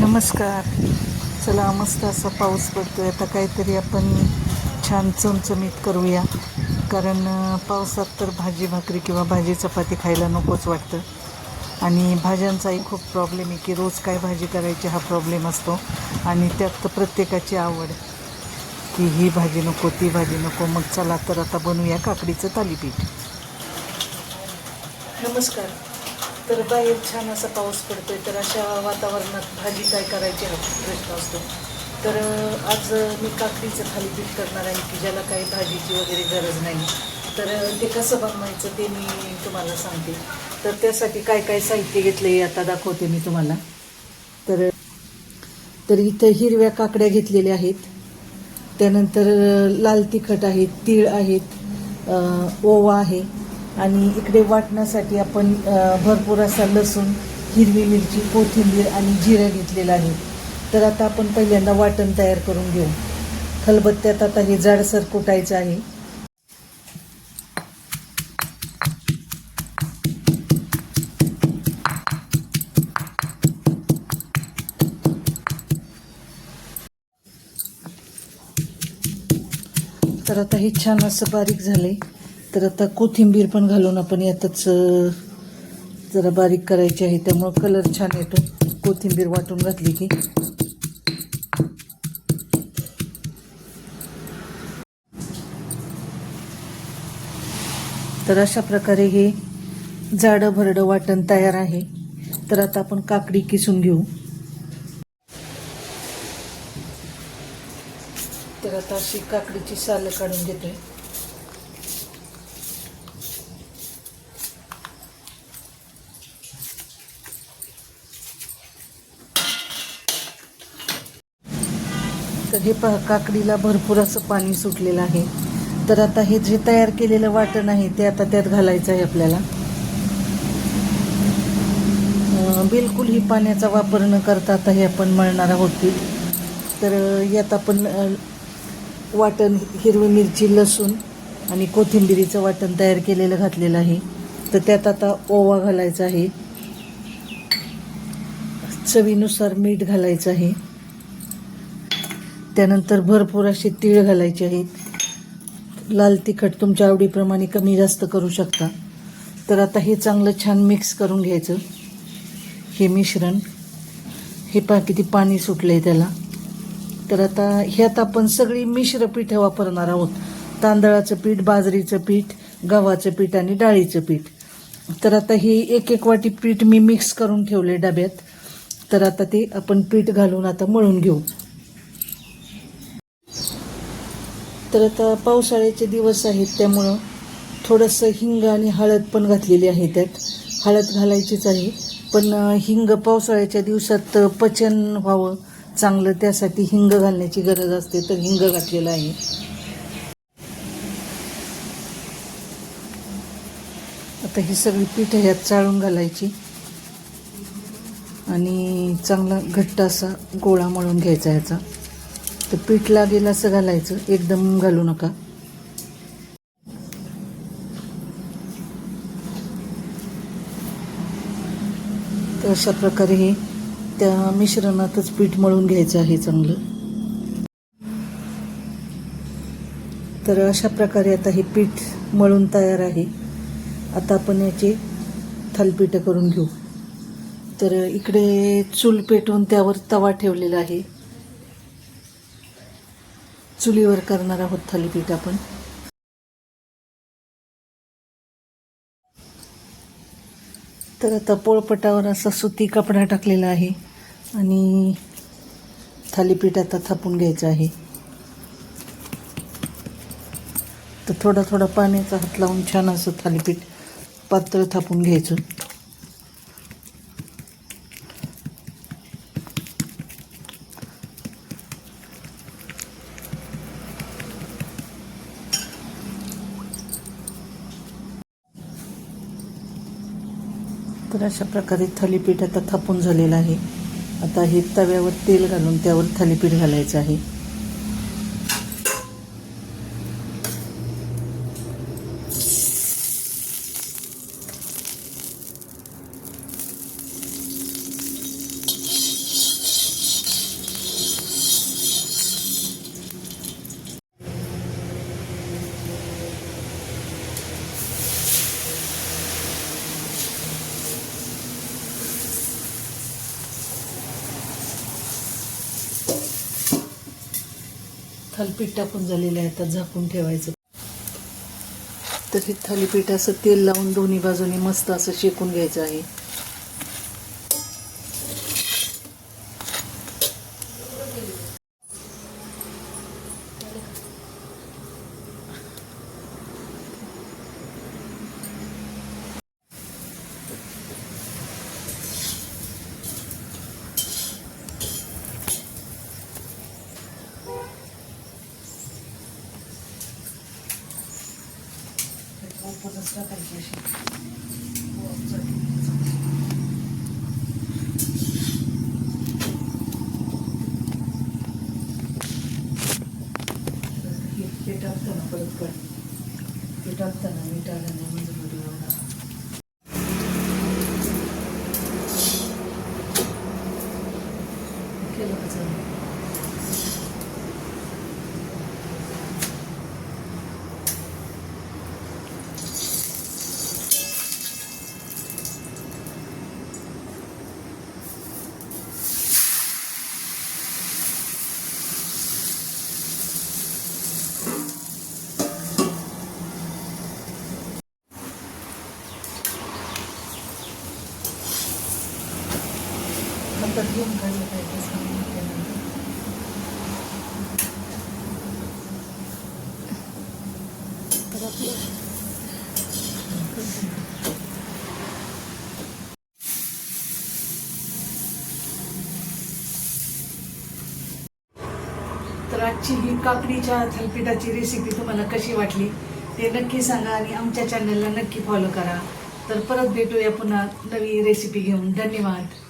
नमस्कार. चला मस्त असा पाऊस पडतोय. आता काहीतरी आपण छान चमचमीत करूया, कारण पावसात तर भाजी भाकरी किंवा भाजी चपाती खायला नकोच वाटतं. आणि भाज्यांचाही खूप प्रॉब्लेम आहे की रोज काय भाजी करायची हा प्रॉब्लेम असतो. आणि त्यात तर प्रत्येकाची आवड की ही भाजी नको ती भाजी नको. मग चला तर आता बनवूया काकडीचं थालीपीठ. नमस्कार. तर बाहेर छान असा पाऊस पडतोय, तर अशा वातावरणात भाजी काय करायची हा प्रश्न असतो. तर आज मी काकडीचं थालीपीठ करणार आहे की ज्याला काही भाजीची वगैरे गरज नाही. तर ते कसं बनवायचं ते मी तुम्हाला सांगते. तर त्यासाठी काय काय साहित्य घेतले आता दाखवते मी तुम्हाला. तर तर इथं हिरव्या काकड्या घेतलेल्या आहेत, त्यानंतर लाल तिखट आहेत, तीळ आहेत, ओवा आहे, आणि इकडे वाटण्यासाठी आपण भरपूर असा लसूण, हिरवी मिरची, कोथिंबीर आणि जिरं घेतलेलं आहे. तर आता आपण पहिल्यांदा वाटण तयार करून घेऊ. खलबत्त्यात आता हे जाडसर कुटायचं आहे. तर आता हे छान असं बारीक झालंय. तर आता कोथिंबीर पण घालून आपण यातच जरा बारीक करायची आहे, त्यामुळं कलर छान येतो कोथिंबीर वाटून घातली की. तर अशा प्रकारे हे जाडं भरडं वाटण तयार आहे. तर आता आपण काकडी किसून घेऊ. तर आता अशी काकडीची सालं काढून घेतोय. तर हे पहा, काकडीला भरपूर असं पाणी सुटलेलं आहे. तर आता हे जे तयार केलेलं वाटण आहे ते आता त्यात घालायचं आहे आपल्याला. बिलकुल ही पाण्याचा वापर न करता आता हे आपण मळणार आहोत पीठ. तर यात आपण वाटण, हिरवी मिरची, लसूण आणि कोथिंबिरीचं वाटण तयार केलेलं घातलेलं आहे. तर त्यात आता ओवा घालायचा आहे, चवीनुसार मीठ घालायचं आहे, त्यानंतर भरपूर असे तीळ घालायचे आहेत, लाल तिखट तुमच्या आवडीप्रमाणे कमी जास्त करू शकता. तर आता हे चांगलं छान मिक्स करून घ्यायचं हे मिश्रण. हे पहा किती पाणी सुटलंय त्याला. तर आता ह्यात आपण सगळी मिश्र पीठं वापरणार आहोत. तांदळाचं पीठ, बाजरीचं पीठ, गव्हाचं पीठ आणि डाळीचं पीठ. तर आता ही एक एक वाटी पीठ मी मिक्स करून ठेवले डब्यात. तर आता ते आपण पीठ घालून आता मळून घेऊ. तर आता पावसाळ्याचे दिवस आहेत, त्यामुळं थोडंसं हिंग आणि हळद पण घातलेली आहे. त्यात हळद घालायचीच आहे, पण हिंग पावसाळ्याच्या दिवसात पचन व्हावं चांगलं, त्यासाठी हिंग घालण्याची गरज असते. तर हिंग घातलेलं आहे. आता ही सगळी पीठं ह्यात चाळून घालायची आणि चांगला घट्ट असा गोळा मळून घ्यायचा ह्याचा. तर पीठ लागेल असं घालायचं, एकदम घालू नका. तर अशा प्रकारे हे त्या मिश्रणातच पीठ मळून घ्यायचं आहे चांगलं. तर अशा प्रकारे आता हे पीठ मळून तयार आहे. आता आपण याचे थालीपीठं करून घेऊ. तर इकडे चूल पेटवून त्यावर तवा ठेवलेला आहे. चुलीवर करणार आहोत थालीपीठ आपण. तर आता पोळपटावर असा सुती कपडा टाकलेला आहे आणि थालीपीठ आता थापून घ्यायचं आहे. तर थोडा थोडा पाण्याचा हात लावून छान असं थालीपीठ पातळ थापून घ्यायचं. तर अशा प्रकारे थालीपीठ आता थापून झालेलं आहे. आता हे तव्यावर तेल घालून त्यावर थालीपीठ घालायचं आहे. थालीपीठ टाकून झालेलं आहे, आता झाकून ठेवायचं. तर हे थालीपीठ असं तेल लावून दोन्ही बाजूनी मस्त असं शेकून घ्यायचं आहे. ओपनच टाकायची अशी. हे टाकताना परत काढ, ते टाकताना मीठ आलं नाही म्हणजे मध्ये एवढा केलं का चालेल. हातात घेऊन काढलं पाहिजे सांगितल्यानंतर. तर आपलं तर आजची ही काकडीच्या थालीपीठाची रेसिपी तुम्हाला कशी वाटली ते नक्की सांगा आणि आमच्या चॅनलला नक्की फॉलो करा. तर परत भेटूया पुन्हा नवी रेसिपी घेऊन. धन्यवाद.